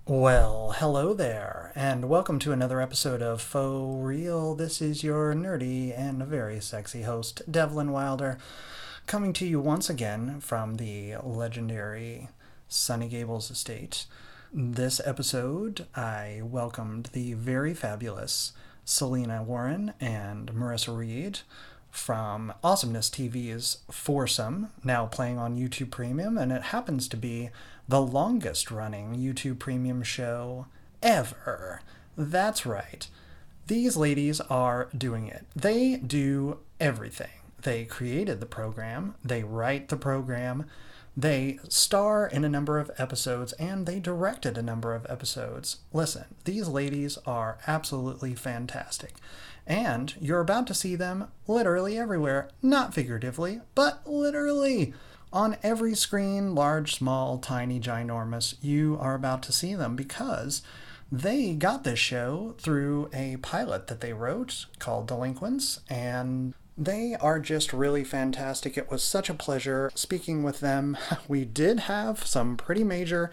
Well, hello there, and welcome to another episode of Faux Real. This is your nerdy and very sexy host, Devlin Wilder, coming to you once again from the legendary Sunny Gables estate. This episode, I welcomed the very fabulous Selyna Warren and Marissa Reed from AwesomenessTV's Foursome, now playing on YouTube Premium, and it happens to be the longest running YouTube Premium show ever. That's right. These ladies are doing it. They do everything. They created the program, they write the program, they star in a number of episodes, and they directed a number of episodes. Listen, these ladies are absolutely fantastic. And you're about to see them literally everywhere. Not figuratively, but literally. On every screen, large, small, tiny, ginormous, you are about to see them because they got this show through a pilot that they wrote called Delinquents, and they are just really fantastic. It was such a pleasure speaking with them. We did have some pretty major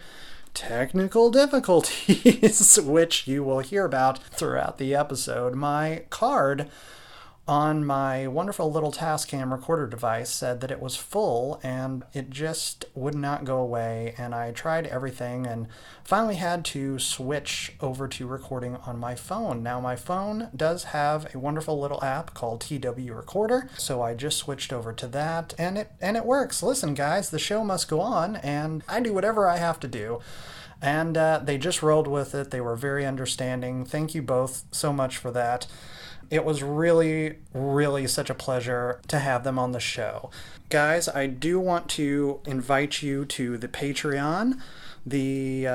technical difficulties, which you will hear about throughout the episode. My card on my wonderful little Tascam recorder device said that it was full and it just would not go away, and I tried everything and finally had to switch over to recording on my phone. Now my phone does have a wonderful little app called TW Recorder, so I just switched over to that and it works. Listen guys, the show must go on and I do whatever I have to do. And they just rolled with it. They were very understanding. Thank you both so much for that. It was really, really such a pleasure to have them on the show. Guys, I do want to invite you to the Patreon. The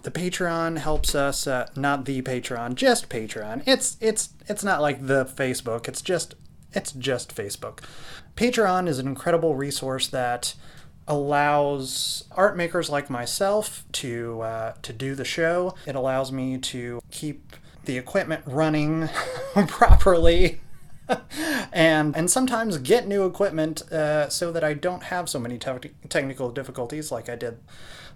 Patreon helps us, not the Patreon, just Patreon. It's not like the Facebook, it's just Facebook. Patreon is an incredible resource that allows art makers like myself to do the show. It allows me to keep the equipment running properly and sometimes get new equipment so that I don't have so many technical difficulties like I did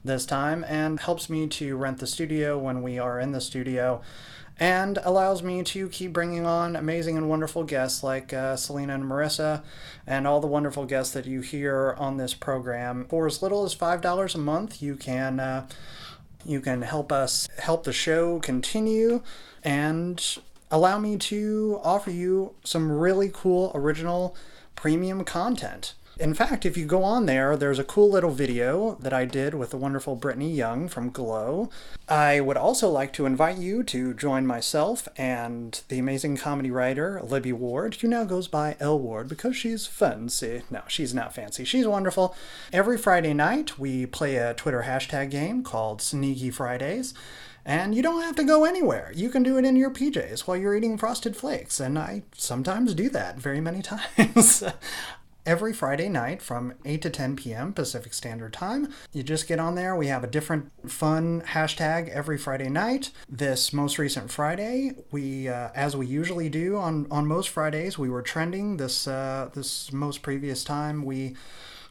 this time, and helps me to rent the studio when we are in the studio, and allows me to keep bringing on amazing and wonderful guests like Selyna and Marissa, and all the wonderful guests that you hear on this program. For as little as $5 a month, you can help us help the show continue and allow me to offer you some really cool original premium content. In fact, if you go on there, there's a cool little video that I did with the wonderful Brittany Young from Glow. I would also like to invite you to join myself and the amazing comedy writer Libby Ward, who now goes by L Ward because she's fancy. No, she's not fancy. She's wonderful. Every Friday night, we play a Twitter hashtag game called Sneaky Fridays. And you don't have to go anywhere. You can do it in your PJs while you're eating Frosted Flakes. And I sometimes do that very many times. Every Friday night from 8 to 10 p.m. Pacific Standard Time. You just get on there. We have a different fun hashtag every Friday night. This most recent Friday, we, as we usually do on most Fridays, we were trending. This most previous time, we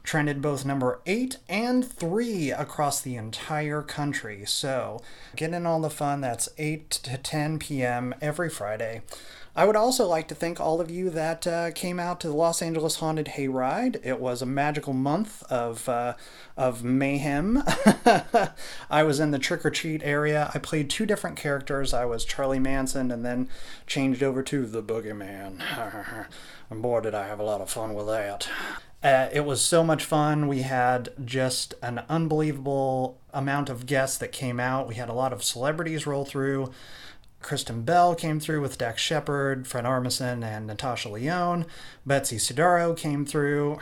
trended both number 8 and 3 across the entire country. So get in all the fun. That's 8 to 10 p.m. every Friday. I would also like to thank all of you that came out to the Los Angeles Haunted Hayride. It was a magical month of mayhem. I was in the trick-or-treat area. I played 2 different characters. I was Charlie Manson and then changed over to the Boogeyman. And boy, did I have a lot of fun with that. It was so much fun. We had just an unbelievable amount of guests that came out. We had a lot of celebrities roll through. Kristen Bell came through with Dax Shepard, Fred Armisen, and Natasha Lyonne. Betsy Sidaro came through.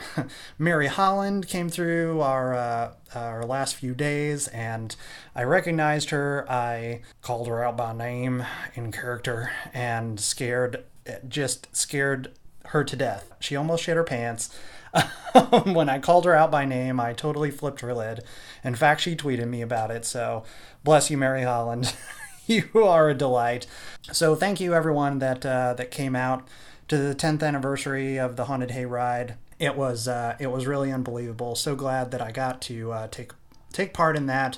Mary Holland came through our last few days, and I recognized her. I called her out by name in character and scared her to death. She almost shit her pants. When I called her out by name, I totally flipped her lid. In fact, she tweeted me about it, so bless you, Mary Holland. You are a delight. So thank you everyone that came out to the 10th anniversary of the Haunted Hayride. It was really unbelievable. So glad that I got to take part in that.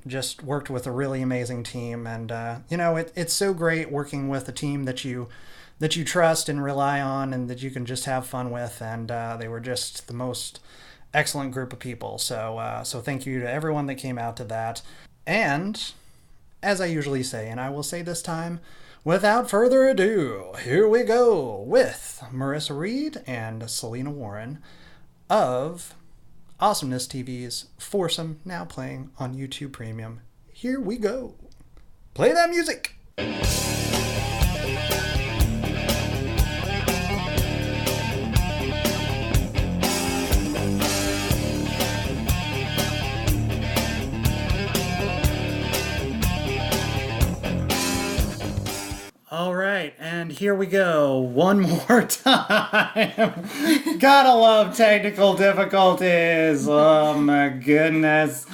just worked with a really amazing team. And, it's so great working with a team that you trust and rely on and that you can just have fun with. And they were just the most excellent group of people. So thank you to everyone that came out to that. And as I usually say, and I will say this time, without further ado, here we go with Marissa Reed and Selyna Warren of Awesomeness TV's Foursome, now playing on YouTube Premium. Here we go. Play that music! All right, and here we go one more time. Gotta love technical difficulties. Oh my goodness.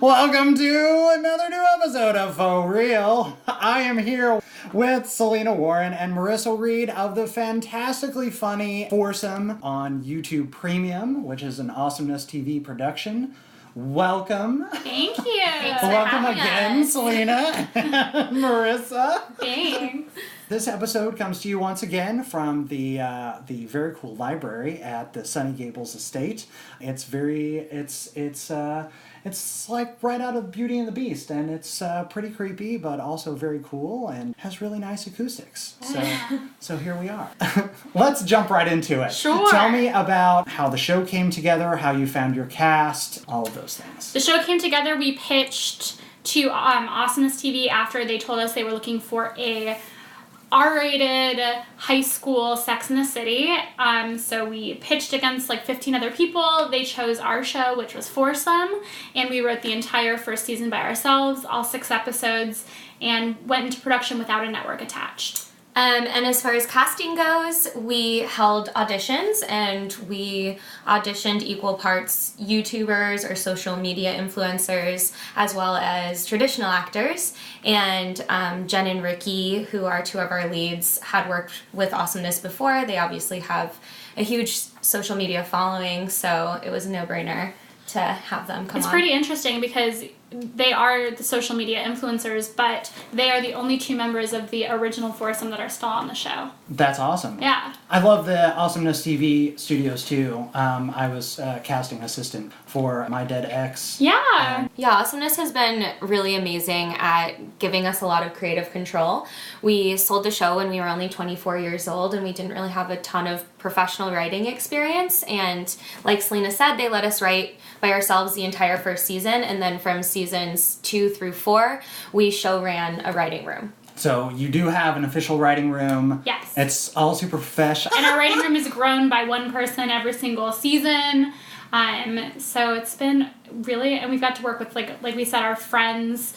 Welcome to another new episode of Faux Real. I am here with Selyna Warren and Marissa Reed of the fantastically funny Foursome on YouTube Premium, which is an Awesomeness TV production. Welcome. Thank you. Welcome again, Selyna and Marissa. Thanks. This episode comes to you once again from the very cool library at the sunny Gables estate. It's like right out of Beauty and the Beast, and it's pretty creepy, but also very cool and has really nice acoustics. So here we are. Let's jump right into it. Sure. Tell me about how the show came together, how you found your cast, all of those things. The show came together. We pitched to Awesomeness TV after they told us they were looking for a R-rated high school Sex in the City. So we pitched against like 15 other people. They chose our show, which was Foursome, and we wrote the entire first season by ourselves, all 6 episodes, and went into production without a network attached. And as far as casting goes, we held auditions, and we auditioned equal parts YouTubers or social media influencers, as well as traditional actors. And Jen and Ricky, who are 2 of our leads, had worked with Awesomeness before. They obviously have a huge social media following, so it was a no-brainer to have them come on. It's pretty interesting because they are the social media influencers, but they are the only 2 members of the original Foursome that are still on the show. That's awesome. Yeah. I love the Awesomeness TV studios too. I was casting assistant for My Dead Ex. Yeah. Yeah, Awesomeness has been really amazing at giving us a lot of creative control. We sold the show when we were only 24 years old, and we didn't really have a ton of professional writing experience. And like Selyna said, they let us write by ourselves the entire first season, and then from seasons 2 through 4, we show ran a writing room. So you do have an official writing room. Yes. It's all super professional. And our writing room is grown by one person every single season. So it's been really, and we've got to work with, like we said, our friends.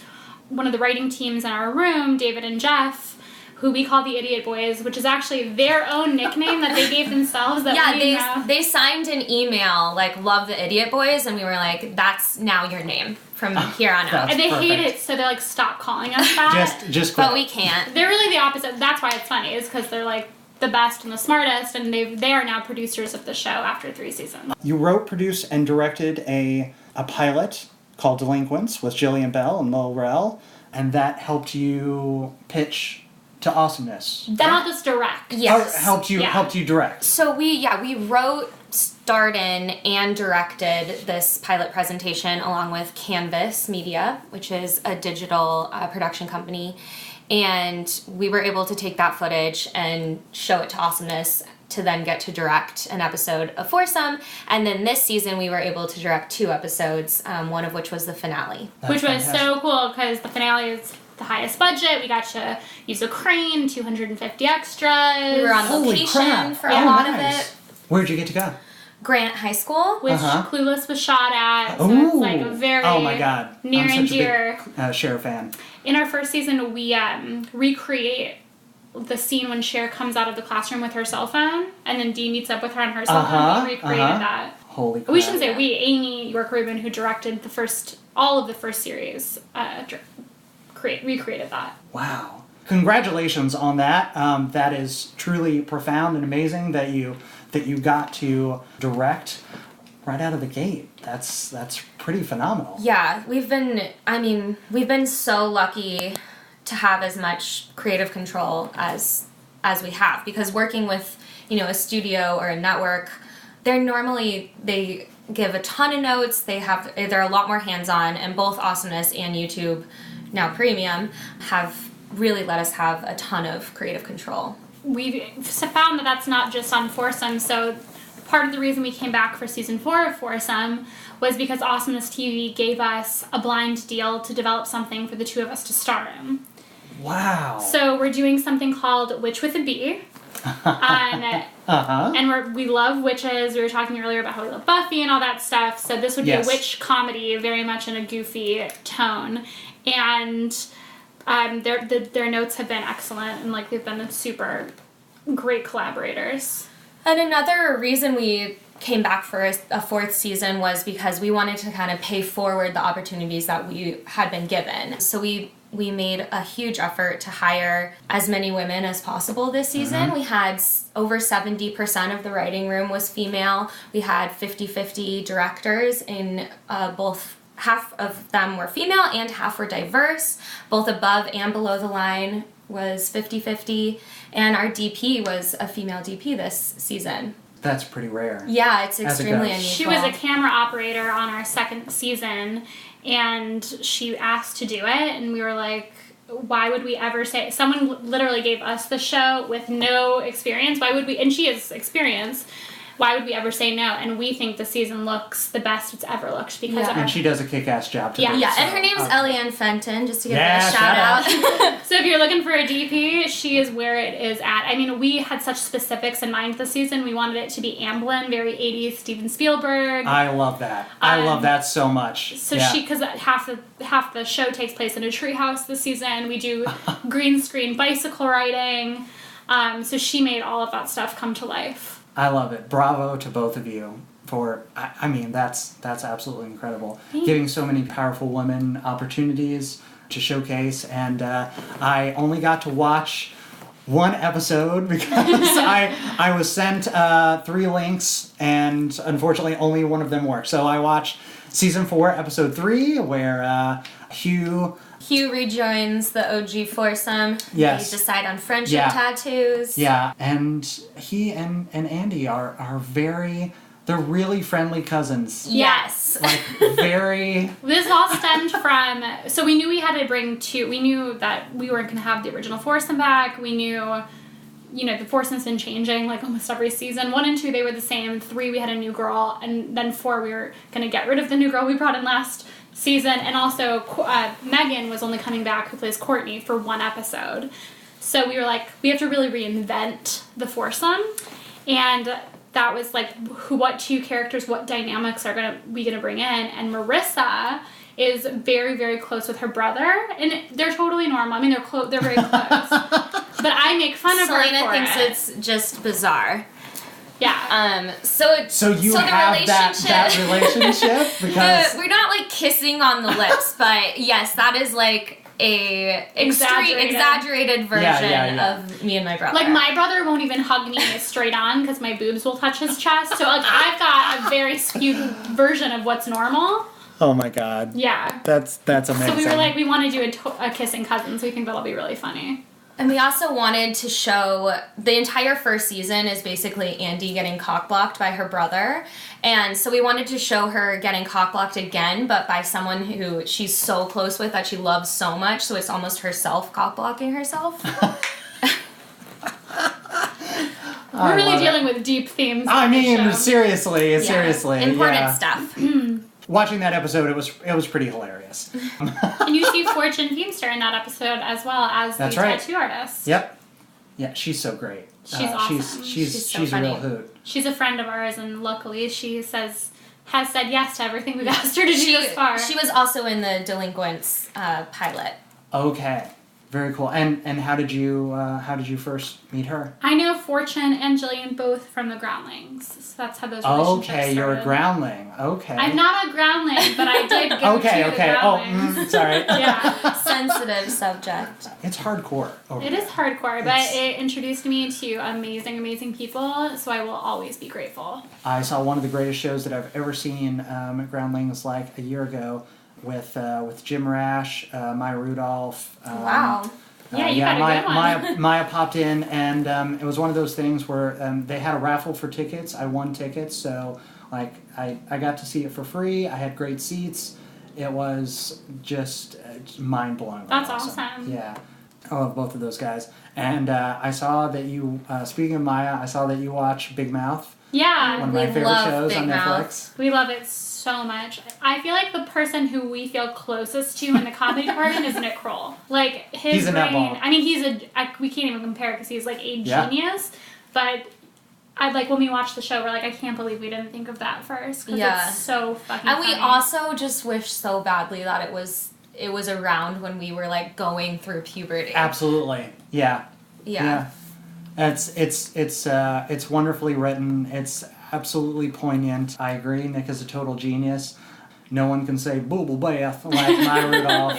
One of the writing teams in our room, David and Jeff, who we call the Idiot Boys, which is actually their own nickname that they gave themselves. They signed an email, like, love the Idiot Boys, and we were like, that's now your name from here on out. And they hate it, so they're like, stop calling us that. just quit. But we can't. They're really the opposite. That's why it's funny, is because they're like the best and the smartest, and they are now producers of the show after 3 seasons. You wrote, produced, and directed a pilot called Delinquents with Jillian Bell and Mo Rell, and that helped you pitch to Awesomeness. That helped us direct. Yes. Helped you direct. So we wrote, starred in, and directed this pilot presentation along with Canvas Media, which is a digital production company. And we were able to take that footage and show it to Awesomeness to then get to direct an episode of Foursome. And then this season we were able to direct 2 episodes, one of which was the finale. Which was so cool because the finale is the highest budget. We got to use a crane, 250 extras. We were on location for a lot of it. Where'd you get to go? Grant High School. Which Clueless was shot at. So it's like a very near and dear. I'm such a big Cher fan. In our first season, we recreate the scene when Cher comes out of the classroom with her cell phone, and then Dee meets up with her on her cell phone. We recreated that. Holy crap. We shouldn't say we. Amy York Rubin, who directed all of the first series, recreated that. Wow. Congratulations on that. That is truly profound and amazing that you got to direct right out of the gate. That's pretty phenomenal. Yeah, we've been so lucky to have as much creative control as we have, because working with, a studio or a network, they give a ton of notes, they're a lot more hands-on, and both Awesomeness and YouTube, now Premium, have really let us have a ton of creative control. We've found that that's not just on Foursome, so part of the reason we came back for season 4 of Foursome was because AwesomenessTV gave us a blind deal to develop something for the two of us to star in. Wow. So we're doing something called Witch with a B. And we love witches. We were talking earlier about how we love Buffy and all that stuff. So this would be a witch comedy, very much in a goofy tone. And their notes have been excellent, and they've been super great collaborators. And another reason we came back for a 4th season was because we wanted to kind of pay forward the opportunities that we had been given. So we made a huge effort to hire as many women as possible this season. We had over 70% of the writing room was female. We had 50-50 directors in both. Half of them were female and half were diverse. Both above and below the line was 50-50. And our DP was a female DP this season. That's pretty rare. Yeah, it's extremely unusual. She was a camera operator on our 2nd season, and she asked to do it, and we were like, why would we ever say... Someone literally gave us the show with no experience. Why would we... And she has experience. Why would we ever say no? And we think the season looks the best it's ever looked because of her. And she does a kick-ass job to and her name's Eliane Fenton, just to give her a shout out. So if you're looking for a DP, she is where it is at. I mean, we had such specifics in mind this season. We wanted it to be Amblin, very 80s Steven Spielberg. I love that. I love that so much. So because half the show takes place in a treehouse this season. We do green screen bicycle riding. So she made all of that stuff come to life. I love it. Bravo to both of you for, that's absolutely incredible. Thanks. Giving so many powerful women opportunities to showcase, and I only got to watch one episode because I was sent 3 links, and unfortunately only one of them worked. So I watched season 4, episode 3, where Hugh rejoins the OG Foursome. Yes. They decide on friendship tattoos. Yeah, and he and Andy are they're really friendly cousins. Yes. Very... This all stemmed from... So we knew we had to bring 2... We knew that we weren't going to have the original Foursome back. We knew... the Foursome's been changing, almost every season. 1 and 2, they were the same. 3, we had a new girl. And then 4, we were going to get rid of the new girl we brought in last season. And also, Megan was only coming back, who plays Courtney, for 1 episode. So we were like, we have to really reinvent the Foursome. And that was what 2 characters, what dynamics are we gonna bring in? And Marissa is very, very close with her brother, and they're totally normal. I mean, they're very close. But I make fun of her for Selyna thinks it's just bizarre. Yeah. So you have that relationship? Because we're not kissing on the lips, but yes, that is a exaggerated version of me and my brother. My brother won't even hug me straight on because my boobs will touch his chest. So I've got a very skewed version of what's normal. Oh my god. Yeah. That's amazing. So we were we want to do a kissing cousins. We think that'll be really funny. And we also wanted to show the entire 1st season is basically Andy getting cock-blocked by her brother. And so we wanted to show her getting cock-blocked again, but by someone who she's so close with that she loves so much, so it's almost herself cock-blocking herself. We're really dealing with deep themes. Seriously. Important stuff. Watching that episode, it was pretty hilarious. And you see Fortune Feimster in that episode as well as the tattoo artist. Yep. Yeah, she's so great. She's awesome. She's so a funny. real hoot. She's a friend of ours, and luckily she has said yes to everything we've asked her to do this far. She was also in the Delinquents pilot. Okay. Very cool. And how did you first meet her? I know Fortune and Jillian both from the Groundlings. So that's how those relationships started. You're a groundling. Okay. I'm not a groundling, but I did go to the Groundlings. Sorry. Yeah. Sensitive subject. It's hardcore. It is hardcore, but it introduced me to amazing, amazing people, so I will always be grateful. I saw one of the greatest shows that I've ever seen at Groundlings like a year ago with Jim Rash, Maya Rudolph. Wow. Yeah, you got a good one. Maya popped in, and it was one of those things where they had a raffle for tickets. I won tickets, so like I got to see it for free. I had great seats. It was just mind-blowing. That's awesome. Yeah. I love both of those guys. And I saw that you, speaking of Maya, I saw that you watch Big Mouth. Yeah. One of my favorite shows on Netflix. We love it so much. I feel like the person who we feel closest to in the comedy department is Nick Kroll. Like, his brain, I mean, we can't even compare because he's like a genius, but when we watched the show, we're like, I can't believe we didn't think of that first, because it's so fucking funny. And we also just wish so badly that it was around when we were like going through puberty. Absolutely. Yeah. It's wonderfully written. It's absolutely poignant. I agree. Nick is a total genius. No one can say booble bath like Maya Rudolph.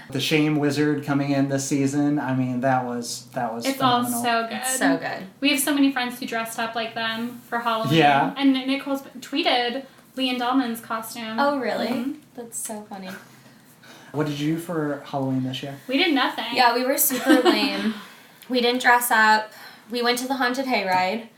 The Shame Wizard coming in this season. I mean, that was it's phenomenal. All so good. It's so good. We have so many friends who dressed up like them for Halloween. Yeah. And Nick Kroll tweeted Leanne Dahlman's costume. Oh, really? Mm-hmm. That's so funny. What did you do for Halloween this year? We did nothing. Yeah, we were super lame. We didn't dress up. We went to the haunted hayride,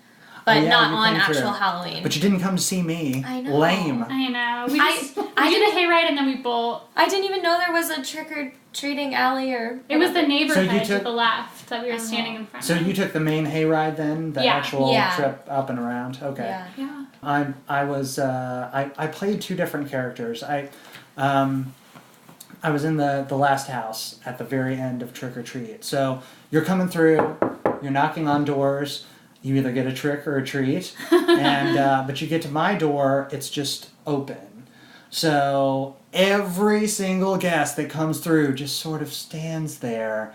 but not on actual Halloween. But you didn't come to see me. I know. Lame. I know. We did a hayride and then we bolt. I didn't even know there was a trick-or-treating alley or... It was the neighborhood to the left that we were standing in front of. So you took the main hayride then? The actual trip up and around? Okay. Yeah. I played two different characters. I was in the last house at the very end of Trick or Treat. So you're coming through, you're knocking on doors, you either get a trick or a treat, and but you get to my door, it's just open. So every single guest that comes through just sort of stands there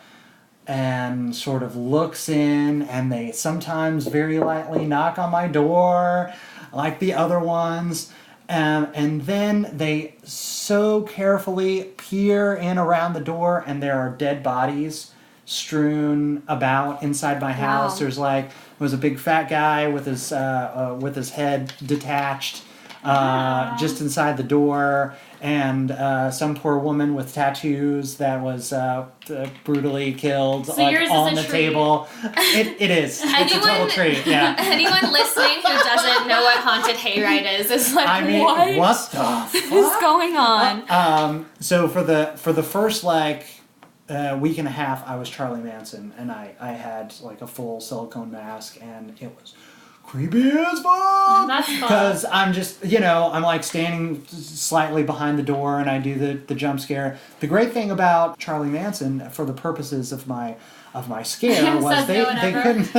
and sort of looks in, and they sometimes very lightly knock on my door like the other ones. And then they so carefully peer in around the door, and there are dead bodies strewn about inside my house. There's was a big fat guy with his head detached just inside the door, and some poor woman with tattoos that was brutally killed on the table. It is. It's a total treat. Yeah. Anyone listening who doesn't know what haunted hayride is like, what the fuck is going on? So for the first week and a half, I was Charlie Manson, and I had like a full silicone mask, and it was creepy as fuck. That's fun. Because I'm just, I'm like standing slightly behind the door, and I do the jump scare. The great thing about Charlie Manson, for the purposes of my scare, was they couldn't.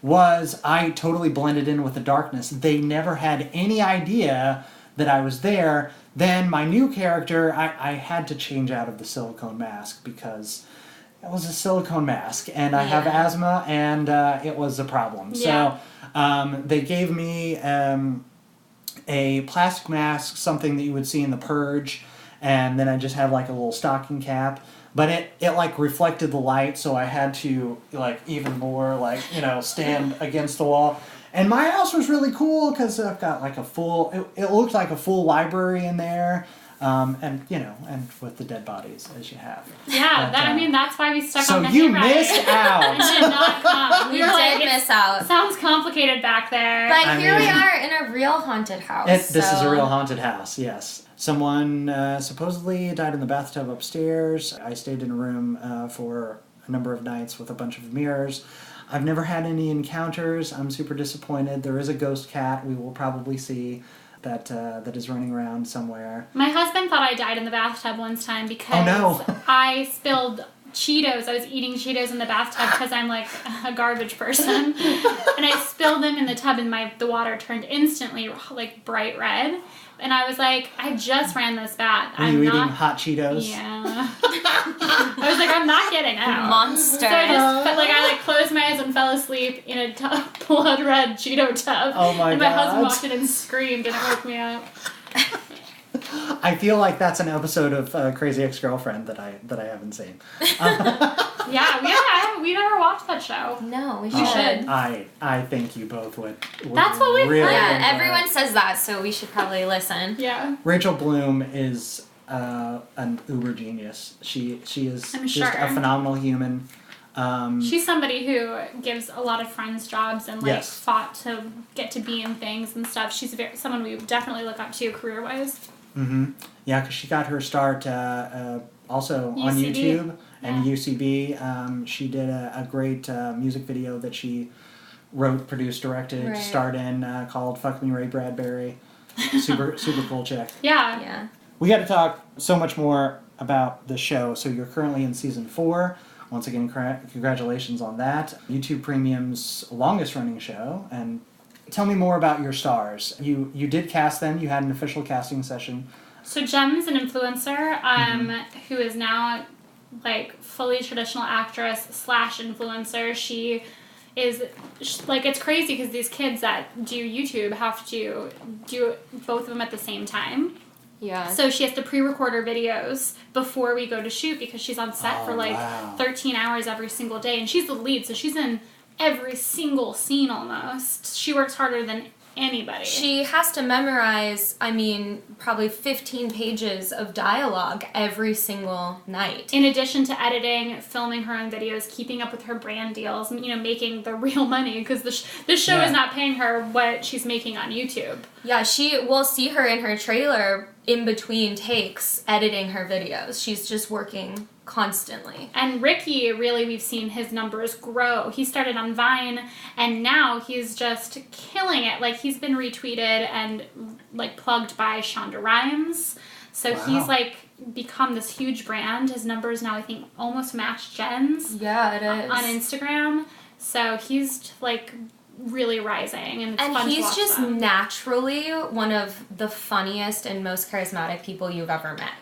Was I totally blended in with the darkness. They never had any idea that I was there. Then my new character, I had to change out of the silicone mask because it was a silicone mask, and I have asthma, and it was a problem. Yeah. So they gave me a plastic mask, something that you would see in The Purge, and then I just had like a little stocking cap. But it like reflected the light, so I had to even more stand against the wall. And my house was really cool because I've got like a full. It looked like a full library in there, and with the dead bodies as you have. Yeah, but, that's why we stuck on the hayride. So you missed out. And did not come. We did miss out. Sounds complicated back there. But here we are in a real haunted house. This is a real haunted house. Yes. Someone supposedly died in the bathtub upstairs. I stayed in a room for a number of nights with a bunch of mirrors. I've never had any encounters. I'm super disappointed. There is a ghost cat we will probably see that is running around somewhere. My husband thought I died in the bathtub once time because I spilled Cheetos. I was eating Cheetos in the bathtub because I'm like a garbage person. And I spilled them in the tub, and the water turned instantly like bright red. and I was like, I just ran this bath. Were you eating hot Cheetos? Yeah. I was like, I'm not getting out. Monster. So I closed my eyes and fell asleep in a blood red Cheeto tub. Oh my And my God. husband walked in and screamed, and it woke me up. I feel like that's an episode of Crazy Ex-Girlfriend that I haven't seen. Yeah, we never watched that show. No, we You should. should. I think you both would That's what we really heard. Yeah, enjoy everyone it. says that, so we should probably listen. Yeah. Rachel Bloom is an uber genius. She is I'm just sure. a phenomenal human. She's somebody who gives a lot of friends jobs and Yes. fought to get to be in things and stuff. She's someone we definitely look up to career-wise. Mm-hmm. Yeah, because she got her start also on UCB. YouTube and Yeah. UCB. She did a great music video that she wrote, produced, directed, Right. starred in called "Fuck Me Ray Bradbury." Super cool chick. Yeah. Yeah. We got to talk so much more about the show. So you're currently in season 4. Once again, congratulations on that. YouTube Premium's longest running show. And tell me more about your stars. You did cast them. You had an official casting session. So Jem's an influencer who is now fully traditional actress / influencer. She is it's crazy because these kids that do YouTube have to do both of them at the same time. Yeah. So she has to pre-record her videos before we go to shoot because she's on set for wow. 13 hours every single day, and she's the lead, so she's in every single scene almost. She works harder than anybody. She has to memorize, probably 15 pages of dialogue every single night. In addition to editing, filming her own videos, keeping up with her brand deals, making the real money, because this show is not paying her what she's making on YouTube. Yeah, we'll see her in her trailer in between takes editing her videos. She's just working constantly. And Ricky, really, we've seen his numbers grow. He started on Vine, and now he's just killing it. He's been retweeted and, plugged by Shonda Rhimes. So he's, become this huge brand. His numbers now, I think, almost match Jen's. Yeah, it is. On Instagram. So he's, really rising, and it's fun to watch. And he's just them. naturally one of the funniest and most charismatic people you've ever met.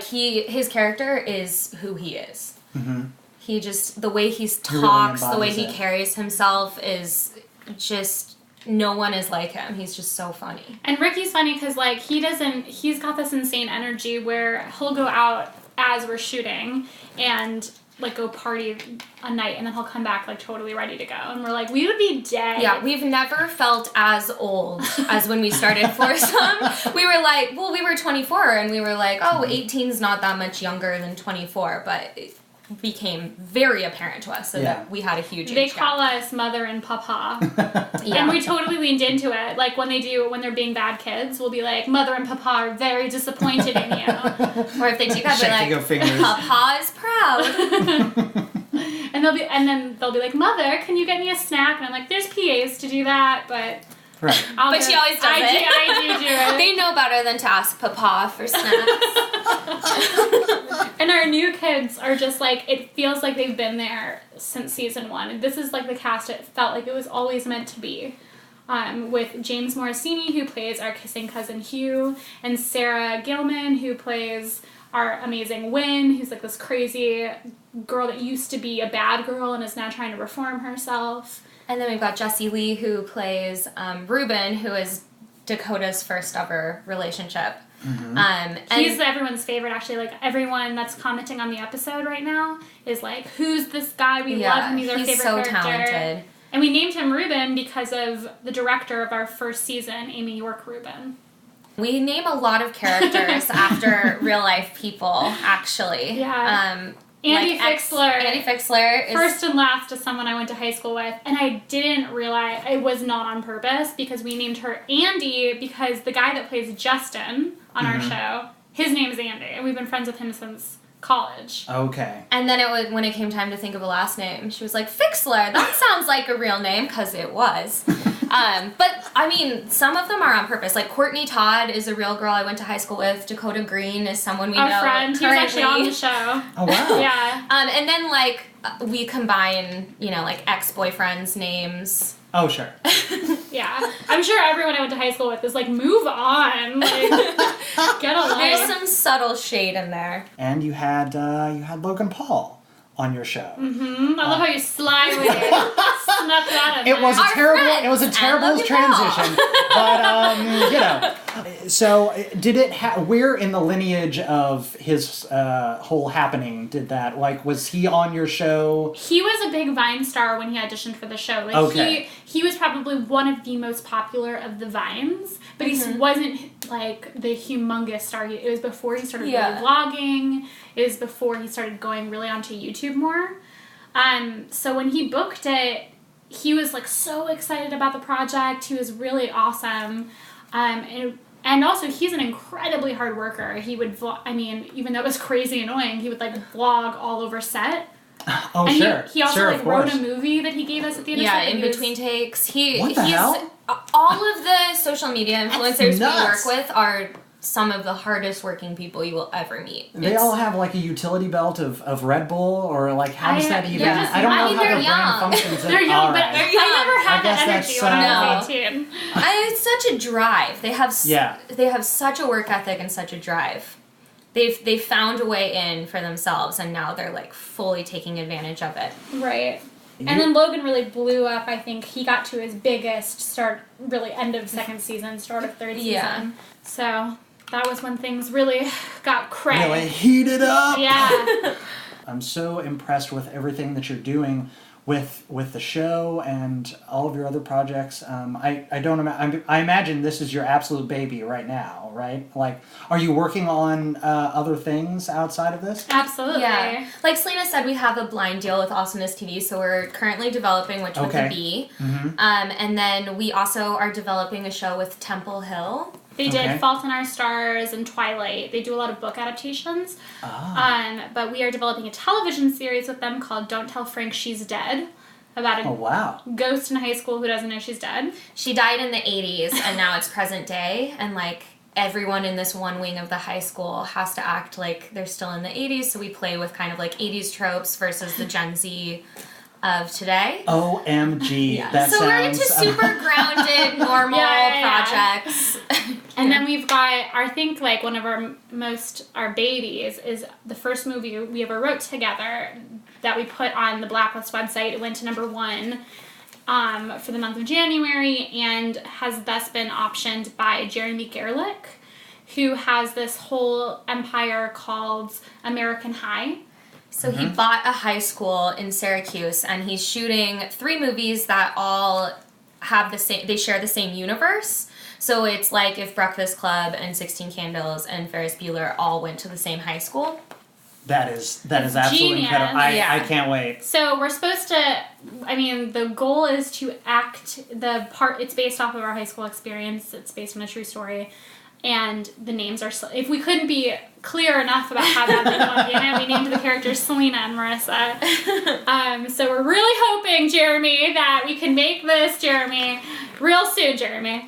His character is who he is. Mm-hmm. He just, the way he talks, really the way he embodies it. carries himself is just, no one is like him. He's just so funny. And Ricky's funny because, he's got this insane energy where he'll go out as we're shooting and, go party a night, and then he'll come back, totally ready to go. And we're like, we would be dead. Yeah, we've never felt as old as when we started Foursome. We were 24, and we were like, 18's not that much younger than 24, but it became very apparent to us that we had a huge age They gap. call us mother and papa. Yeah. And we totally leaned into it. When they're being bad kids, we'll be like, mother and papa are very disappointed in you. Or if they do that, Shaking we're of fingers. Papa is proud. And they'll be like, mother, can you get me a snack? And I'm like, there's PAs to do that, but Right. She always does it. I do it. They know better than to ask Papa for snacks. And our new kids are just it feels like they've been there since season 1. This is the cast it felt like it was always meant to be. With James Morosini, who plays our kissing cousin Hugh, and Sarah Gilman, who plays our amazing Wynn, who's this crazy girl that used to be a bad girl and is now trying to reform herself. And then we've got Jessie Lee, who plays Ruben, who is Dakota's first ever relationship. Mm-hmm. And He's everyone's favorite, actually. Everyone that's commenting on the episode right now is who's this guy? We love him. He's our favorite so character. talented. And we named him Ruben because of the director of our first season, Amy York Rubin. We name a lot of characters after real life people, actually. Yeah. Andy Fixler is first and last is someone I went to high school with, and I didn't realize it was not on purpose because we named her Andy because the guy that plays Justin on our show, his name is Andy, and we've been friends with him since college. Okay. And then when it came time to think of a last name, she was like, Fixler, that sounds like a real name, because it was. But, some of them are on purpose. Courtney Todd is a real girl I went to high school with. Dakota Green is someone we know Our friend, he was actually on the show. Oh, wow. Yeah. And then, we combine, ex-boyfriends' names Oh, sure. Yeah. I'm sure everyone I went to high school with is like, move on. Like, get a life. There's some subtle shade in there. And you had Logan Paul on your show. Mm-hmm. I love how you slyly snuck that in It was there. it was a terrible transition, but So did it? Where in the lineage of his whole happening did that? Like, was he on your show? He was a big Vine star when he auditioned for the show. Like, okay. He was probably one of the most popular of the Vines, but he wasn't like the humongous star. It was before he started really vlogging. It was before he started going really onto YouTube more. So when he booked it, he was like so excited about the project. He was really awesome. And also, he's an incredibly hard worker. He would vlog, even though it was crazy annoying, he would like vlog all over set. Oh, and sure. He also sure, wrote a movie that he gave us at the end of set. In between takes. What the hell? All of the social media influencers we nuts. work with are some of the hardest working people you will ever meet. They all have like a utility belt of Red Bull, or like how does that even? Yeah. I don't know how they're their brain young. functions. They're young, but Right. I never had I guess that energy that's, when I was 18. It's such a drive. They have such a work ethic and such a drive. They've found a way in for themselves, and now they're like fully taking advantage of it. Right. And then Logan really blew up. I think he got to his biggest start, really end of second season, start of third season. So that was when things really got crazy. Really heated up. Yeah. I'm so impressed with everything that you're doing with the show and all of your other projects. I imagine this is your absolute baby right now, right? Like, are you working on other things outside of this? Absolutely. Yeah. Like Selyna said, we have a blind deal with AwesomenessTV, so we're currently developing Witch with a B. Mm-hmm. And then we also are developing a show with Temple Hill. They did Fault in Our Stars and Twilight. They do a lot of book adaptations. But we are developing a television series with them called Don't Tell Frank She's Dead, about a ghost in high school who doesn't know she's dead. She died in the 80s, and now it's present day, and like everyone in this one wing of the high school has to act like they're still in the 80s, so we play with kind of like 80s tropes versus the Gen Z of today. OMG. That so sounds... we're into super grounded, normal projects. And then we've got, I think, like, one of our babies is the first movie we ever wrote together that we put on the Blacklist website. It went to #1 for the month of January and has thus been optioned by Jeremy Gerlich, who has this whole empire called American High. So he bought a high school in Syracuse, and he's shooting 3 movies that all have they share the same universe. So it's like if Breakfast Club and 16 Candles and Ferris Bueller all went to the same high school. That is absolutely incredible. I can't wait. So we're supposed to, the goal is to act the part, it's based off of our high school experience, it's based on a true story, and the names are, if we couldn't be clear enough about how that they want to be in it, we named the characters Selyna and Marissa. So we're really hoping, Jeremy, that we can make this, Jeremy, real soon, Jeremy.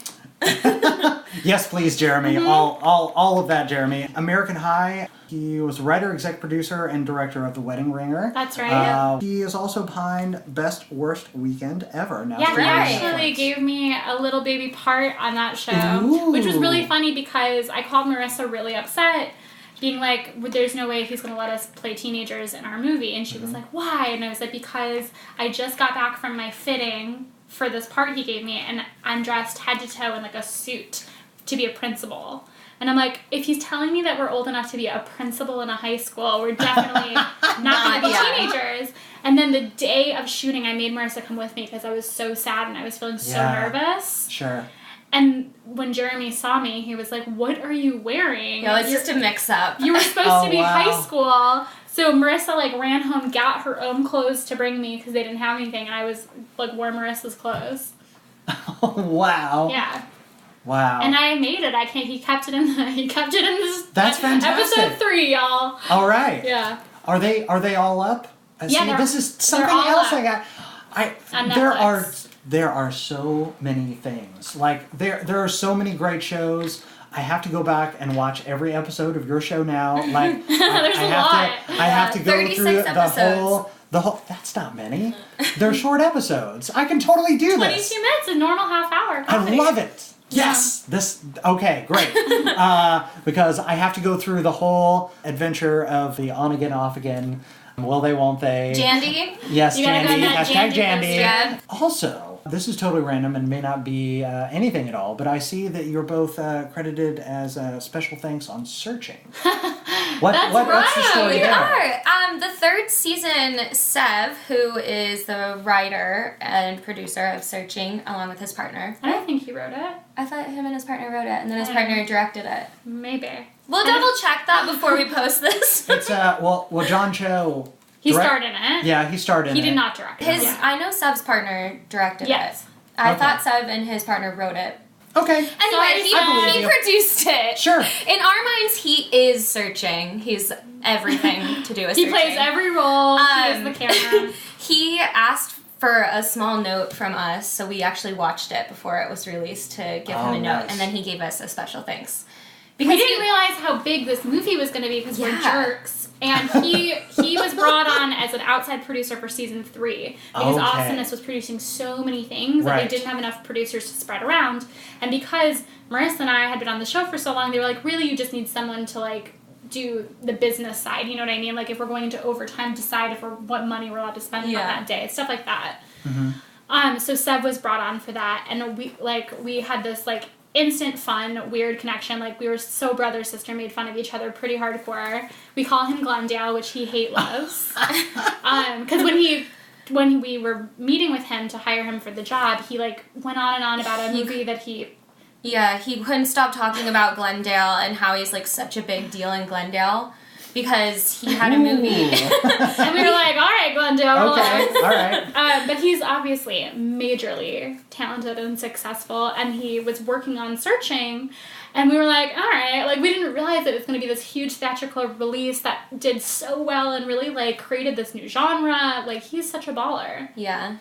Yes, please, Jeremy. All of that, Jeremy. American High. He was writer, exec producer, and director of The Wedding Ringer. That's right. He is also behind Best Worst Weekend Ever. Now he actually gave me a little baby part on that show, which was really funny because I called Marissa really upset, being like, there's no way he's going to let us play teenagers in our movie. And she was like, why? And I was like, because I just got back from my fitting for this part he gave me, and I'm dressed head to toe in like a suit to be a principal. And I'm like, if he's telling me that we're old enough to be a principal in a high school, we're definitely not going to be teenagers. And then the day of shooting, I made Marissa come with me because I was so sad and I was feeling so nervous. Sure. And when Jeremy saw me, he was like, what are you wearing? Yeah, it's just a mix-up. You were supposed to be high school. So Marissa, like, ran home, got her own clothes to bring me because they didn't have anything. And I was, like, wore Marissa's clothes. Oh, wow. Yeah. Wow. And I made it. He kept it in this. That's fantastic. Episode 3, y'all. All right. Yeah. Are they all up? Yeah. This is something else I got. On Netflix. There are so many things. Like there are so many great shows. I have to go back and watch every episode of your show now. Like There's I have to go through That's not many. They're short episodes. I can totally do 22 this. minutes, a normal half-hour comedy. I love it. Yes. Okay, great. Because I have to go through the whole adventure of the on again, off again. Will they, won't they? Jandy? Yes, You gotta go Jandy. on that Hashtag Jandy Jandy. poster. Also, this is totally random and may not be anything at all, but I see that you're both credited as special thanks on Searching. What's the story We there? are. The third season, Sev, who is the writer and producer of Searching, along with his partner. I don't think he wrote it. I thought him and his partner wrote it, and then his partner directed it. Maybe. We'll double check that before we post this. It's well, John Cho. He starred in it. Yeah, he starred in it. He did not direct it. I know Sev's partner directed Yes. it. I Okay. thought Sev and his partner wrote it. Okay. Anyway, I believe he you. produced it. Sure. In our minds, he is Searching. He's everything to do with He Searching. plays every role. He is the camera. He asked for a small note from us, so we actually watched it before it was released to give him a note, nice. and then he gave us a special thanks. We didn't realize how big this movie was going to be because we're Yeah. jerks. And he was brought on as an outside producer for season 3 because Okay. Awesomeness was producing so many things that Right. they didn't have enough producers to spread around. And because Marissa and I had been on the show for so long, they were like, really, you just need someone to like do the business side. You know what I mean? Like if we're going into overtime, decide what money we're allowed to spend on that day, stuff like that. Mm-hmm. So Seb was brought on for that, and we had this like instant fun, weird connection. Like we were so brother sister, made fun of each other pretty hardcore. We call him Glendale, which he loves. Because when we were meeting with him to hire him for the job, he like went on and on about a movie that he. Yeah, he couldn't stop talking about Glendale and how he's like such a big deal in Glendale because he had a movie. And we were like, all right, Glendale. Okay, all right. But he's obviously majorly talented and successful, and he was working on Searching, and we were like, all right, like we didn't realize that it was going to be this huge theatrical release that did so well and really like created this new genre. Like he's such a baller. Yeah.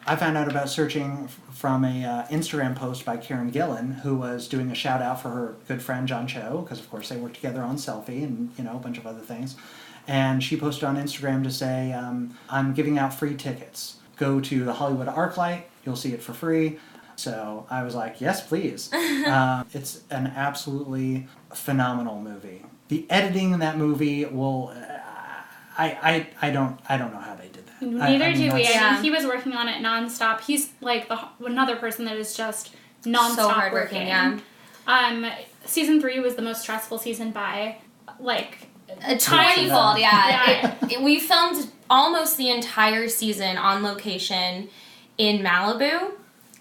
I found out about Searching from a Instagram post by Karen Gillan, who was doing a shout out for her good friend John Cho, because of course they work together on Selfie and a bunch of other things. And she posted on Instagram to say, I'm giving out free tickets. Go to the Hollywood ArcLight, you'll see it for free. So I was like, yes, please. It's an absolutely phenomenal movie. The editing in that movie will, I don't know how they did that. Neither do we. Yeah. I mean, he was working on it nonstop. He's like another person that is just nonstop So hardworking, working. yeah. Season 3 was the most stressful season by like A 20-fold, Yeah. We filmed almost the entire season on location in Malibu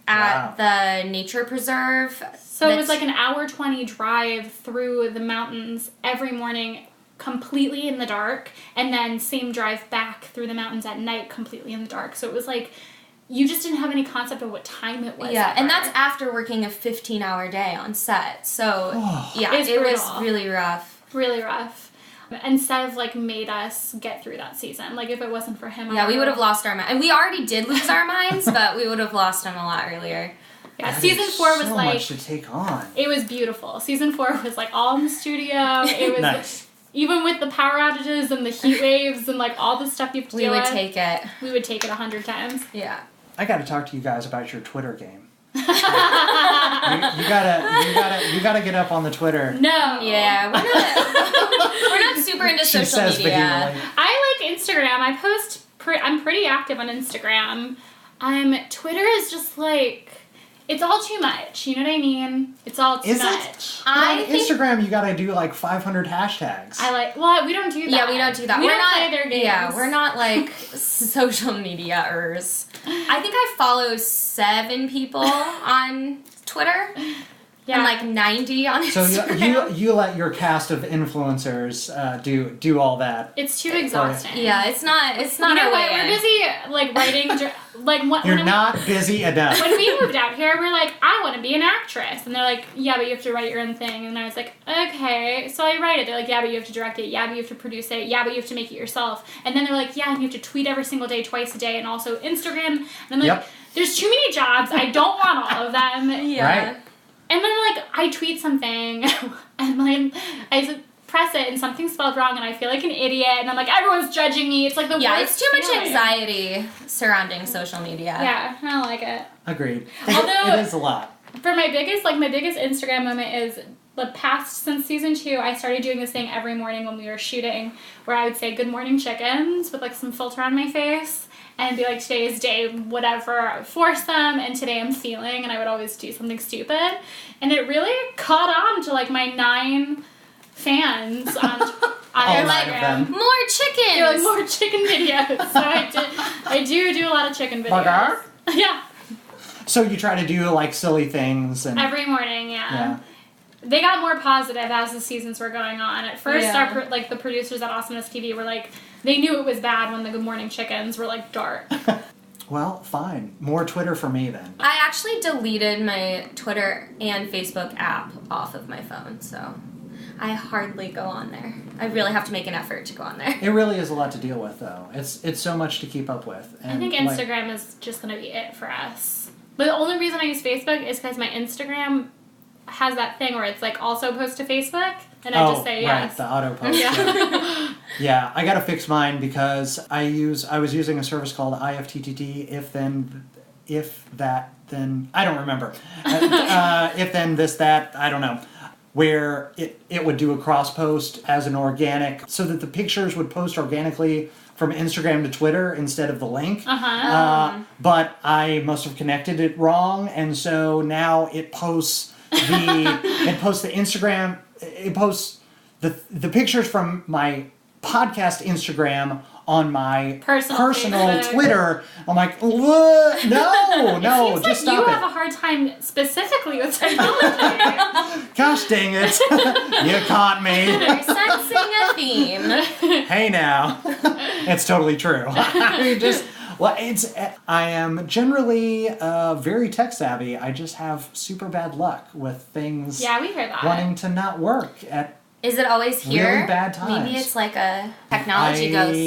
at the nature preserve. So it was like an hour 20 drive through the mountains every morning, completely in the dark, and then same drive back through the mountains at night, completely in the dark. So it was like you just didn't have any concept of what time it was. Yeah, ever. and that's after working a 15-hour day on set. So yeah, It's it was brutal. really rough. Really rough. And Sev like made us get through that season. Like if it wasn't for him, Yeah, we would have lost our mind. And we already did lose our minds, but we would have lost them a lot earlier. Yeah, That season is 4 was so like much to take on. it was beautiful. Season 4 was like all in the studio. It was Nice. even with the power outages and the heat waves and like all the stuff you have to We deal would with. take it. We would take it 100 times. Yeah. I got to talk to you guys about your Twitter game. you gotta get up on the Twitter. No. Yeah, we're not super into She social says media. vehemently. I like Instagram. I post. I'm pretty active on Instagram. Twitter is just like it's all too much. You know what I mean? It's all too Is it? much. I On think Instagram, you gotta do like 500 hashtags. Well, we don't do that. Yeah, we don't do that. We We're don't not play their games. Yeah, we're not like social media-ers. I think I follow 7 people on Twitter. Yeah. And like 90 on So Instagram. you let your cast of influencers do all that. It's too exhausting. Yeah, it's not You our know way what? We're in. busy like writing. You're not busy enough. When we moved out here, we're like, I want to be an actress. And they're like, yeah, but you have to write your own thing. And I was like, okay. So I write it. They're like, yeah, but you have to direct it. Yeah, but you have to produce it. Yeah, but you have to make it yourself. And then they're like, yeah, and you have to tweet every single day, twice a day, and also Instagram. And I'm like, Yep. there's too many jobs. I don't want all of them. Yeah. Right. And then, like, I tweet something, and, like, I press it and something's spelled wrong and I feel like an idiot and I'm like, everyone's judging me. It's like the worst it's too much feeling. anxiety surrounding social media. Yeah, I don't like it. Agreed. Although, it is a lot. For my biggest Instagram moment is the past, since season 2, I started doing this thing every morning when we were shooting where I would say good morning chickens with like some filter on my face and be like, today is day whatever, Foursome, and today I'm feeling, and I would always do something stupid. And it really caught on to like my 9 fans on Instagram. More chickens! They're like, more chicken videos. So I do a lot of chicken videos. Burger? Yeah. So you try to do like silly things and Every morning, yeah. They got more positive as the seasons were going on. At first, the producers at AwesomenessTV were like, they knew it was bad when the Good Morning Chickens were like dark. Well, fine. More Twitter for me then. I actually deleted my Twitter and Facebook app off of my phone, so I hardly go on there. I really have to make an effort to go on there. It really is a lot to deal with, though. It's so much to keep up with. And I think Instagram is just going to be it for us. But the only reason I use Facebook is because my Instagram has that thing where it's like also post to Facebook, and I just say yes. Right, the auto post. Yeah, I gotta fix mine because I was using a service called IFTTT. If that then I don't remember. If then this that I don't know. Where it would do a cross post as an organic, so that the pictures would post organically from Instagram to Twitter instead of the link. But I must have connected it wrong, and so now it posts the Instagram. It posts the pictures from my podcast Instagram on my personal Twitter. I'm like, what? No, just stop it. You have a hard time specifically with technology. Gosh dang it. You caught me. You're sensing a theme. Hey now. It's totally true. I am generally very tech savvy. I just have super bad luck with things we hear that. wanting to not work at Is it always here? Really bad times. Maybe it's like a technology ghost.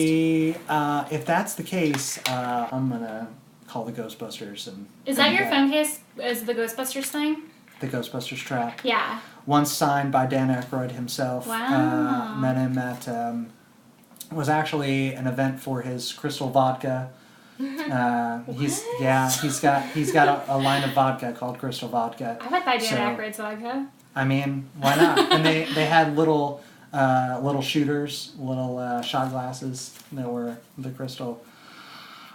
If that's the case, I'm gonna call the Ghostbusters and. Is that your phone case? Is the Ghostbusters thing? The Ghostbusters trap. Yeah. Once signed by Dan Aykroyd himself. Wow. Met him at was actually an event for his Crystal Vodka. He's got a line of vodka called Crystal Vodka. I would buy Dan Aykroyd's vodka. I mean, why not? And they had little shooters, little shot glasses that were the crystal.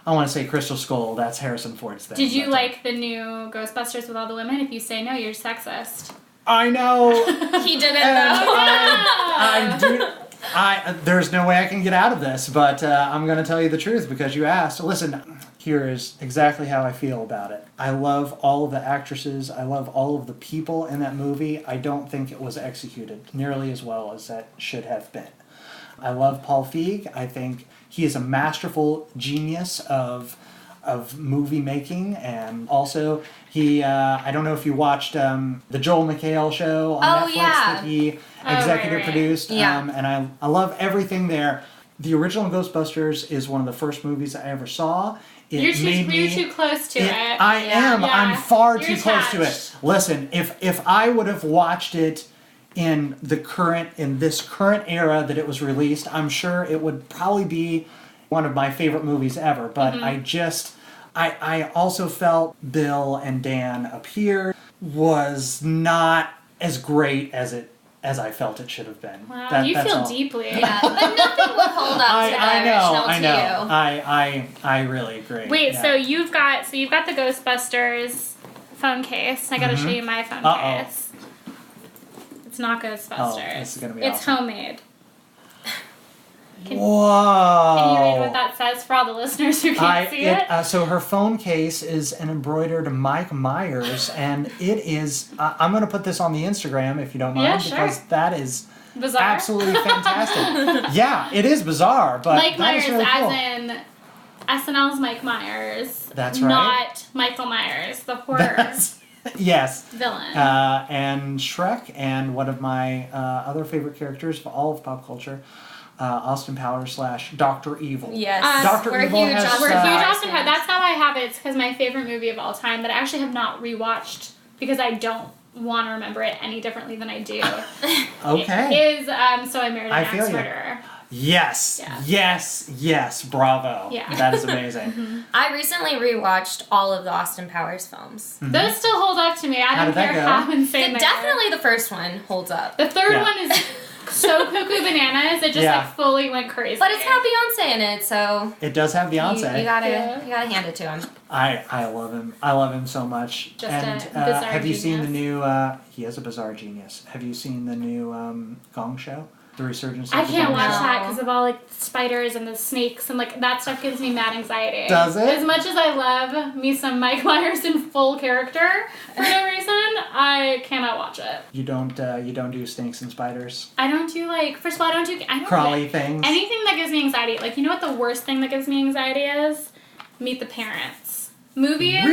I want to say Crystal Skull. That's Harrison Ford's thing. Did you like the new Ghostbusters with all the women? If you say no, you're sexist. I know. He didn't. I do. There's no way I can get out of this, but I'm going to tell you the truth because you asked. Listen, here is exactly how I feel about it. I love all of the actresses. I love all of the people in that movie. I don't think it was executed nearly as well as that should have been. I love Paul Feig. I think he is a masterful genius of movie making, and also he I don't know if you watched the Joel McHale show on Netflix that he executive produced, and I love everything there. The original Ghostbusters is one of the first movies I ever saw. You're too close to it. I am. Yeah. I'm far too close to it. Listen, if I would have watched it in this current era that it was released, I'm sure it would probably be one of my favorite movies ever. But I also felt Bill and Dan appear was not as great as I felt it should have been. Wow, you feel deeply. Yeah, but nothing would hold up to the original to you. I really agree. Wait, so you've got the Ghostbusters phone case. I gotta show you my phone case. It's not Ghostbusters. Oh, this is gonna be It's awesome. homemade. Whoa! Can you read what that says for all the listeners who can't see it? So her phone case is an embroidered Mike Myers, and it is. I'm going to put this on the Instagram if you don't mind, because that is bizarre. Absolutely fantastic. Yeah, it is bizarre, but Mike Myers, really cool. as in SNL's Mike Myers. That's right. Not Michael Myers, the horror. Yes. Villain. And Shrek, and one of my other favorite characters of all of pop culture. Austin Powers / Dr. Evil. Yes. Dr. Evil we're huge Austin Powers. That's how I have it. It's because my favorite movie of all time that I actually have not rewatched because I don't want to remember it any differently than I do. Okay. It is So I Married an Axe Murderer. Yes. Yeah. Yes. Bravo. Yeah. That is amazing. I recently rewatched all of the Austin Powers films. Those still hold up to me. I don't care how insane they are. Definitely the first one holds up. The third one is so cuckoo bananas. It just like fully went crazy. But it's got Beyonce in it, so it does have Beyonce. You gotta hand it to him. I love him. I love him so much. Just and a bizarre have you genius. seen the new? He is a bizarre genius. Have you seen the new Gong Show? The resurgence of I the can't Gong watch Show? that because of all like spiders and the snakes and like that stuff gives me mad anxiety. Does it? As much as I love me some Mike Myers in full character for no reason, I cannot watch it. You don't do snakes and spiders? I don't do first of all I don't crawly things. Anything that gives me anxiety. Like, you know what the worst thing that gives me anxiety is? Meet the Parents. Movies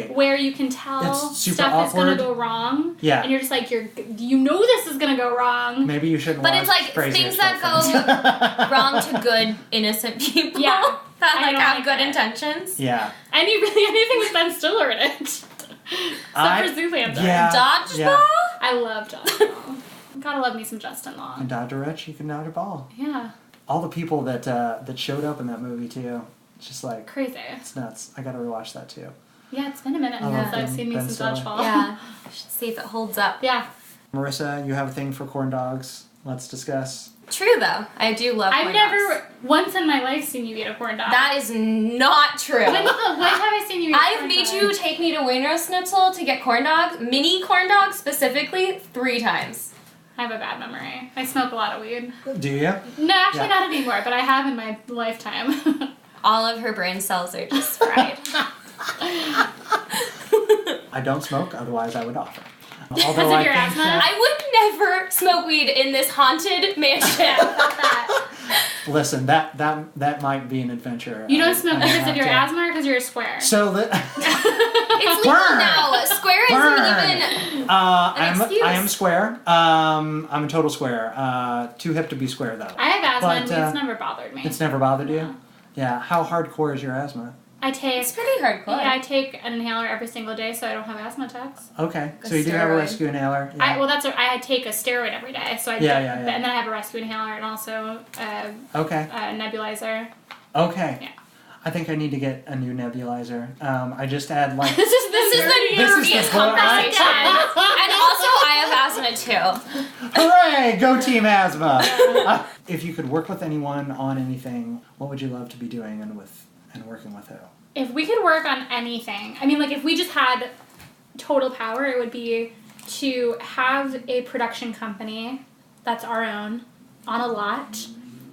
where you can tell it's super stuff awkward. is gonna go wrong. Yeah. And you're just like you know this is gonna go wrong. Maybe you shouldn't But watch it's like Crazy things that go wrong to good, innocent people Yeah. that I don't have like good it. intentions. Yeah. Anything with Ben Stiller in it. Except for Zoolander. Yeah. Dodgeball? Yeah. I love Dodgeball. Gotta love me some Justin You can Long. dodge a wrench, you can dodge a ball. Yeah. All the people that showed up in that movie too. It's just like Crazy. it's nuts. I gotta rewatch that too. Yeah, it's been a minute I since love I've seen me Ben some Stiller. Dodgeball. Yeah. Should see if it holds up. Yeah. Marissa, you have a thing for corn dogs. Let's discuss. True though. I do love I've corn never dogs. once in my life seen you eat a corn dog. That is not true. When have I seen you eat a I've corn made dog? you take me to Wiener Schnitzel to get corn dogs, mini corn dogs specifically, 3 times. I have a bad memory. I smoke a lot of weed. Do you? No, actually Yeah. not anymore, but I have in my lifetime. All of her brain cells are just fried. I don't smoke, otherwise I would offer. Because of your asthma? I would never smoke weed in this haunted mansion. Listen, that might be an adventure. You don't smoke I might because of have your to- asthma or because you're a square? So the It's legal Burn. now. Square isn't even. I am square. I'm a total square. Too hip to be square though. I have asthma But, and it's never bothered me. It's never bothered you? No. Yeah. How hardcore is your asthma? I take It's pretty hardcore. Yeah, I take an inhaler every single day so I don't have asthma attacks. Okay. A So you do have a steroid. rescue inhaler. Yeah. I take a steroid every day, so I Yeah, get, yeah, yeah. and then I have a rescue inhaler and also Okay. a nebulizer. Okay. Yeah. I think I need to get a new nebulizer. I just add like. This is the This is nerdiest the conversation. And also, I have asthma too. Hooray! Go team asthma. If you could work with anyone on anything, what would you love to be doing and working with who? If we could work on anything, I mean, like, if we just had total power, it would be to have a production company that's our own on a lot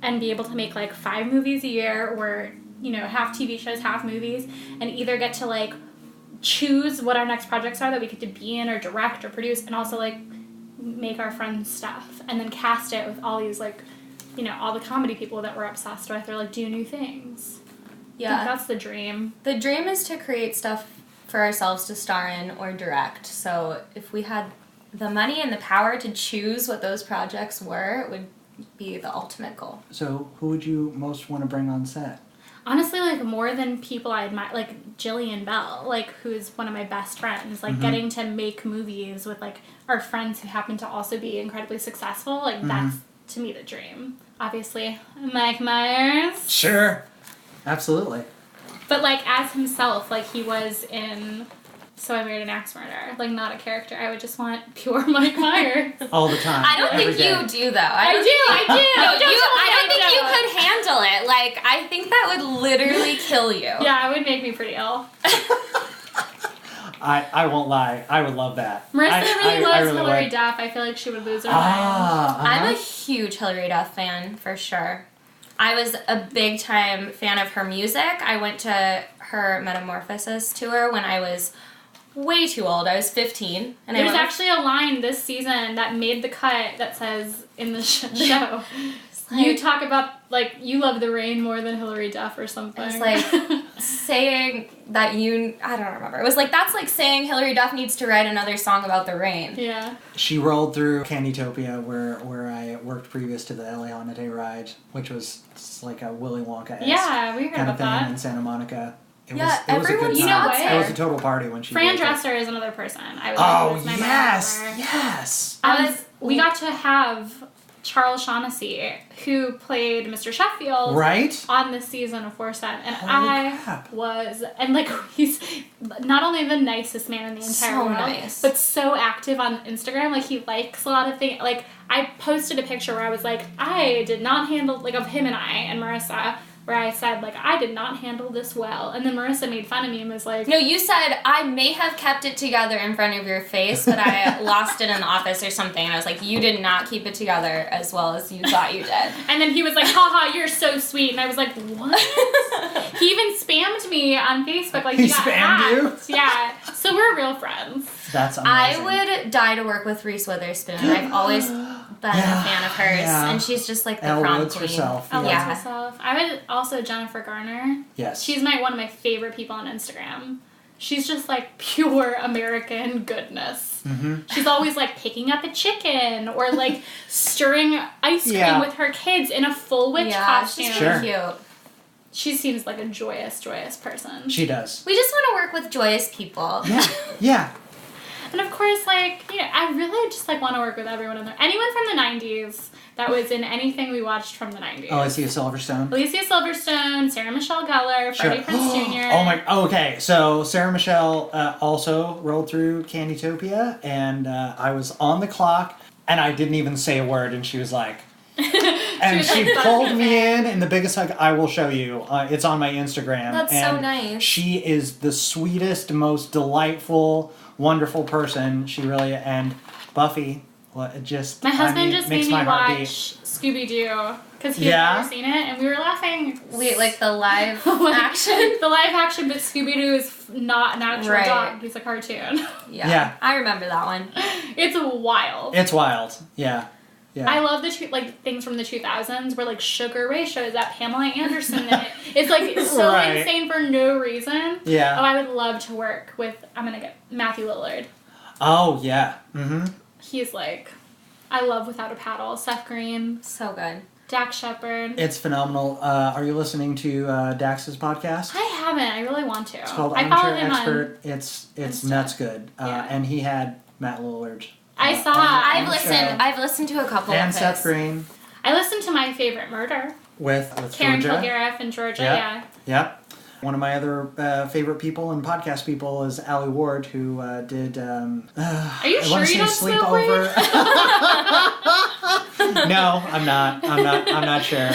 and be able to make, like, 5 movies a year or, you know, half TV shows, half movies, and either get to, like, choose what our next projects are that we get to be in or direct or produce and also, like, make our friends' stuff and then cast it with all these, like, you know, all the comedy people that we're obsessed with or, like, do new things. I think Yeah. that's the dream. The dream is to create stuff for ourselves to star in or direct. So if we had the money and the power to choose what those projects were, it would be the ultimate goal. So who would you most want to bring on set? Honestly, like, more than people I admire, like, Jillian Bell, like, who's one of my best friends, like, getting to make movies with, like, our friends who happen to also be incredibly successful, like, that's, to me, the dream. Obviously, Mike Myers. Sure. Absolutely. But, like, as himself, like, he was in So I Married an Axe Murderer. Like, not a character. I would just want pure Mike Myers. All the time. I don't every think day. you do, though. I do. No, Don't I don't tell me think you don't. could handle it. Like, I think that would literally kill you. Yeah, it would make me pretty ill. I won't lie. I would love that. Marissa really loves really Hilary would. Duff. I feel like she would lose her mind. I'm a huge Hilary Duff fan, for sure. I was a big time fan of her music. I went to her Metamorphosis tour when I was way too old. I was 15. And There's I went actually a line this season that made the cut that says in the show, like- you talk about, like, you love the rain more than Hilary Duff or something. It's like saying that I don't remember. It was like, that's like saying Hilary Duff needs to write another song about the rain. Yeah. She rolled through Candytopia, where I worked previous to the LA Holiday ride, which was like a Willy Wonka-esque Yeah, we heard kind of about thing that. in Santa Monica. It Yeah, was a everyone good You know time. what? It was a total party when she Fran did it. Dresser is another person. I would Oh, was my yes, biographer. yes. We got to have Charles Shaughnessy, who played Mr. Sheffield, Right? on this season of Foursome, and Holy crap. he's not only the nicest man in the entire So world, nice. but so active on Instagram. Like, he likes a lot of things. Like, I posted a picture where I was like, I did not handle, like, of him and I and Marissa, where I said, like, I did not handle this well. And then Marissa made fun of me and was like... No, you said, I may have kept it together in front of your face, but I lost it in the office or something. And I was like, you did not keep it together as well as you thought you did. And then he was like, haha, you're so sweet. And I was like, what? He even spammed me on Facebook. Like, He got spammed you? hacked. Yeah. So we're real friends. That's amazing. I would die to work with Reese Witherspoon. I've always been a fan of hers, and she's just like the Elle prom Woods queen. herself. I love Yeah. myself. I would also Jennifer Garner. Yes. She's one of my favorite people on Instagram. She's just like pure American goodness. Mm-hmm. She's always like picking up a chicken or like stirring ice cream with her kids in a full witch costume. She's Sure. cute. She seems like a joyous person. She does. We just want to work with joyous people. Yeah. Yeah. And of course, like, you know, I really just like want to work with everyone in there. Anyone from the 90s that was in anything we watched from the 90s. Alicia Silverstone. Alicia Silverstone, Sarah Michelle Gellar, Freddie Prinze Jr. Oh my. Okay. So Sarah Michelle also rolled through Candytopia, and I was on the clock, and I didn't even say a word, and she was like. And she pulled me in the biggest hug. I will show you. It's on my Instagram. That's and so nice. She is the sweetest, most delightful, wonderful person. She really, and Buffy, just My husband just makes made me my heart watch beat. Scooby-Doo because he had never seen it, and we were laughing. Wait, like the live action? The live action, but Scooby-Doo is not an actual dog. He's a cartoon. Yeah. I remember that one. It's wild. It's wild. Yeah. Yeah. I love the things from the 2000s where like Sugar Ray shows up, Pamela Anderson in it. It's like so insane for no reason. Yeah. Oh, I would love to work with. I'm gonna get Matthew Lillard. Oh yeah. Mm-hmm. He's like, I love Without a Paddle. Seth Green. So good. Dax Shepard. It's phenomenal. Are you listening to Dax's podcast? I haven't. I really want to. It's called I follow Armchair him Expert. It's nuts good. And he had Matt Lillard. I saw. I've listened to a couple and of Seth his. Green. I listened to My Favorite Murder. With Karen Georgia. Kilgariff and Georgia. Yeah. Yep. One of my other favorite people and podcast people is Allie Ward, who did. Are you sure you don't smoke Sleepover. No, I'm not. I'm not sure.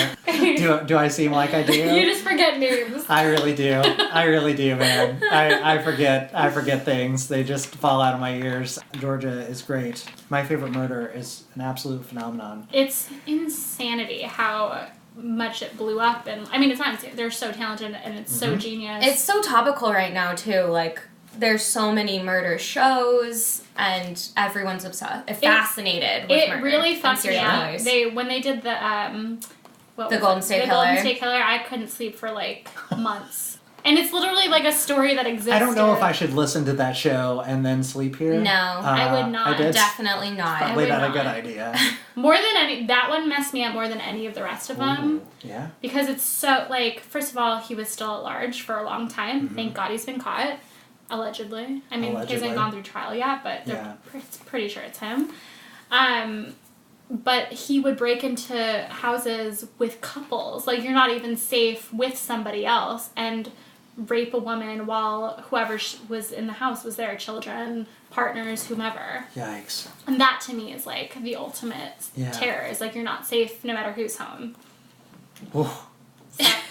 Do I seem like I do? You just forget names. I really do. I really do, man. I forget things. They just fall out of my ears. Georgia is great. My Favorite Murder is an absolute phenomenon. It's insanity how much it blew up, and I mean, it's not insane. They're so talented and it's so genius. It's so topical right now too. Like there's so many murder shows, and everyone's fascinated with murder. It really fucked me up. killers. When they did the Golden State Killer. Golden State Killer, I couldn't sleep for like months. And it's literally like a story that exists. I don't know if I should listen to that show and then sleep here. No, I would not. Definitely not. Probably not a not. good idea. More than any, that one messed me up more than any of the rest of them. Yeah. Because it's so, like, first of all, he was still at large for a long time. Thank God he's been caught. Allegedly. I mean, he hasn't gone through trial yet, but they're pretty sure it's him. But he would break into houses with couples. Like, you're not even safe with somebody else. And rape a woman while whoever was in the house was there. Children, partners, whomever. Yikes. And that, to me, is, like, the ultimate terror. Is, like, you're not safe no matter who's home. Ooh.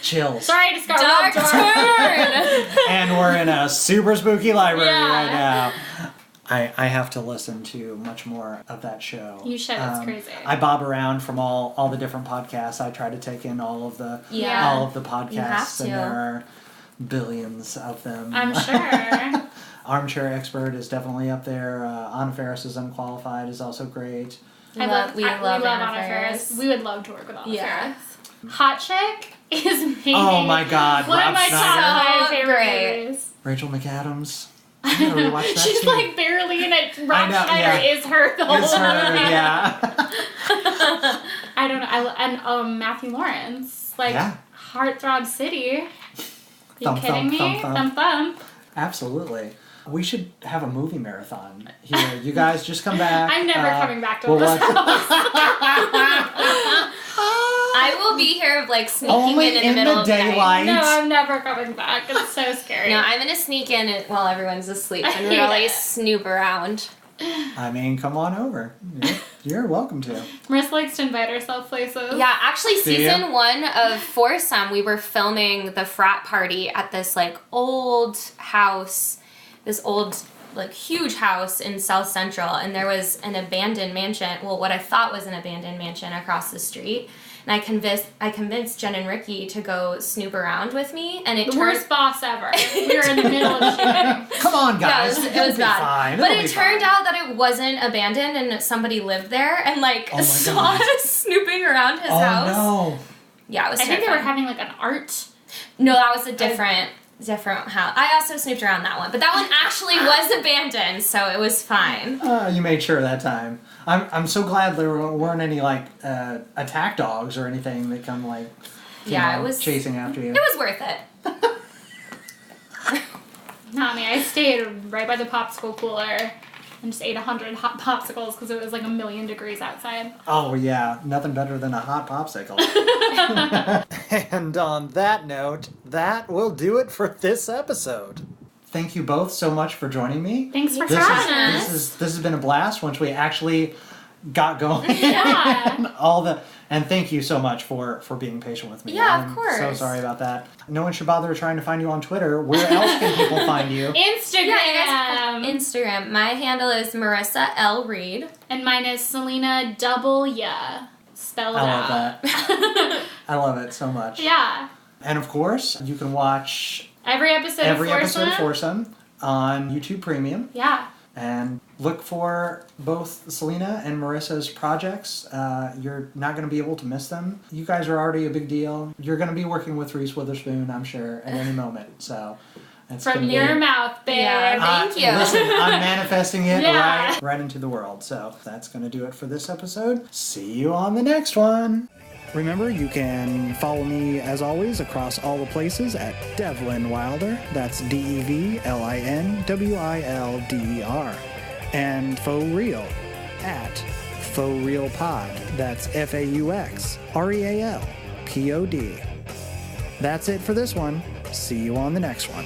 Chills. Sorry, I just got Dark real dark. turn! And we're in a super spooky library Yeah. right now. I have to listen to much more of that show. You should. It's crazy. I bob around from all the different podcasts. I try to take in all of the podcasts, You have to. and there are billions of them. I'm sure. Armchair Expert is definitely up there. Anna Faris is Unqualified is also great. We love Anna Faris. We would love to work with Anna Yeah. Faris. Hot Chick is amazing. Oh my God, One Rob of my Schneider. top 5 favorite Great. movies. Rachel McAdams. I gotta rewatch that She's too. like barely in it. Rob know, Schneider is her the whole It's her, movie. yeah. I don't know. And Matthew Lawrence, like Heartthrob City. You kidding me? Thump, thump. Absolutely. We should have a movie marathon here. You guys just come back. I'm never coming back to this house. I will be here like sneaking in the middle of the night. No, I'm never coming back. It's so scary. No, I'm going to sneak in while everyone's asleep and really snoop around. I mean, come on over. You're welcome to. Marissa likes to invite herself places. Yeah, actually, season 1 of Foursome, we were filming the frat party at this like old house, this old like huge house in South Central, and there was an abandoned mansion. Well, what I thought was an abandoned mansion across the street. And I convinced Jen and Ricky to go snoop around with me, and it the worst boss ever. We were in the middle of shooting. Come on, guys. Yeah, it was bad. But it turned out that it wasn't abandoned, and somebody lived there, and saw us snooping around his house. Oh no! Yeah, it was. I think they were having like an art. No, that was a different house. I also snooped around that one, but that one actually was abandoned, so it was fine. You made sure that time. I'm so glad there weren't any attack dogs or anything that come it was chasing after you. It was worth it. Not me. I stayed right by the popsicle cooler and just ate 100 hot popsicles because it was like 1,000,000 degrees outside. Oh yeah, nothing better than a hot popsicle. And on that note, that will do it for this episode. Thank you both so much for joining me. Thanks for having us. This has been a blast once we actually got going. Yeah. And thank you so much for being patient with me. Yeah, of course. So sorry about that. No one should bother trying to find you on Twitter. Where else can people find you? Instagram. Yeah, Instagram. My handle is Marissa L. Reed. And mine is Selyna W. Spelled out. I love that. I love it so much. Yeah. And of course, you can watch every episode of Foursome on YouTube Premium. Yeah. And look for both Selyna and Marissa's projects. You're not going to be able to miss them. You guys are already a big deal. You're going to be working with Reese Witherspoon, I'm sure, at any moment. So it's from your mouth, babe. Yeah, thank you. Listen, I'm manifesting it right into the world. So that's going to do it for this episode. See you on the next one. Remember, you can follow me, as always, across all the places at Devlin Wilder. That's DEVLINWILDER. And Faux Real at Faux Real Pod. That's FAUXREALPOD. That's it for this one. See you on the next one.